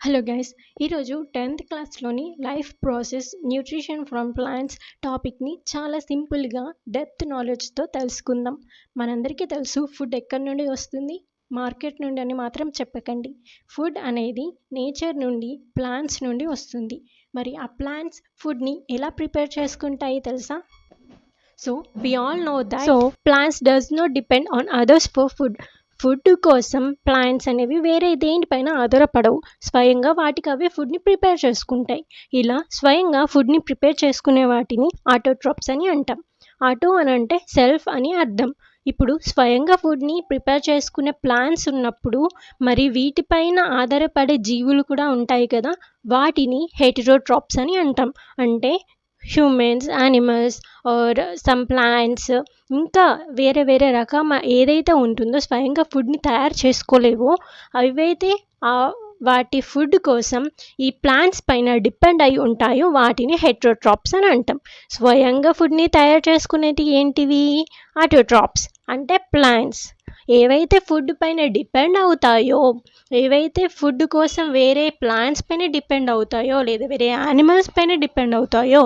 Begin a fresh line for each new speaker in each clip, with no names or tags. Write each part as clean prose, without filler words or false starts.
Hello guys, ఈరోజు 10th క్లాస్లోని life process nutrition from plants టాపిక్ని చాలా సింపుల్గా డెప్త్ నాలెడ్జ్తో తెలుసుకుందాం. మనందరికీ తెలుసు ఫుడ్ ఎక్కడి నుండి వస్తుంది, మార్కెట్ నుండి అని మాత్రం చెప్పకండి. ఫుడ్ అనేది నేచర్ నుండి, ప్లాంట్స్ నుండి వస్తుంది. మరి ఆ ప్లాంట్స్ ఫుడ్ని ఎలా ప్రిపేర్ చేసుకుంటాయి తెలుసా? So we all know that plants does not depend on others for food. Food కోసం ప్లాంట్స్ అనేవి వేరే దేనిపైన ఆధారపడవు. స్వయంగా వాటికి అవే ఫుడ్ని ప్రిపేర్ చేసుకుంటాయి. ఇలా స్వయంగా ఫుడ్ని ప్రిపేర్ చేసుకునే వాటిని ఆటోట్రాప్స్ అని అంటాం. ఆటో అని అంటే సెల్ఫ్ అని అర్థం. ఇప్పుడు స్వయంగా ఫుడ్ని ప్రిపేర్ చేసుకునే ప్లాంట్స్ ఉన్నప్పుడు మరి వీటిపైన ఆధారపడే జీవులు కూడా ఉంటాయి కదా, వాటిని హెటెరోట్రాప్స్ అని అంటాం. అంటే humans, animals or some plants, ఇంకా వేరే వేరే రకం ఏదైతే ఉంటుందో స్వయంగా ఫుడ్ని తయారు చేసుకోలేవో అవైతే వాటి ఫుడ్ కోసం ఈ ప్లాంట్స్ పైన డిపెండ్ అయి ఉంటాయో వాటిని హెటెరోట్రాప్స్ అని అంటాం. స్వయంగా ఫుడ్ని తయారు చేసుకునేది ఏంటివి? ఆటోట్రాప్స్ అంటే ప్లాంట్స్. ఏవైతే ఫుడ్ పైన డిపెండ్ అవుతాయో, ఏవైతే ఫుడ్ కోసం వేరే ప్లాంట్స్ పైన డిపెండ్ అవుతాయో లేదా వేరే యానిమల్స్ పైన డిపెండ్ అవుతాయో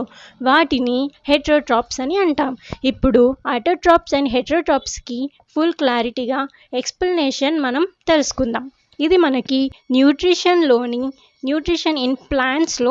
వాటిని హెటెరోట్రాప్స్ అని అంటాం. ఇప్పుడు ఆటోట్రాప్స్ అండ్ హెటెరోట్రాప్స్కి ఫుల్ క్లారిటీగా ఎక్స్ప్లెనేషన్ మనం తెలుసుకుందాం. ఇది మనకి న్యూట్రిషన్ ఇన్ ప్లాంట్స్లో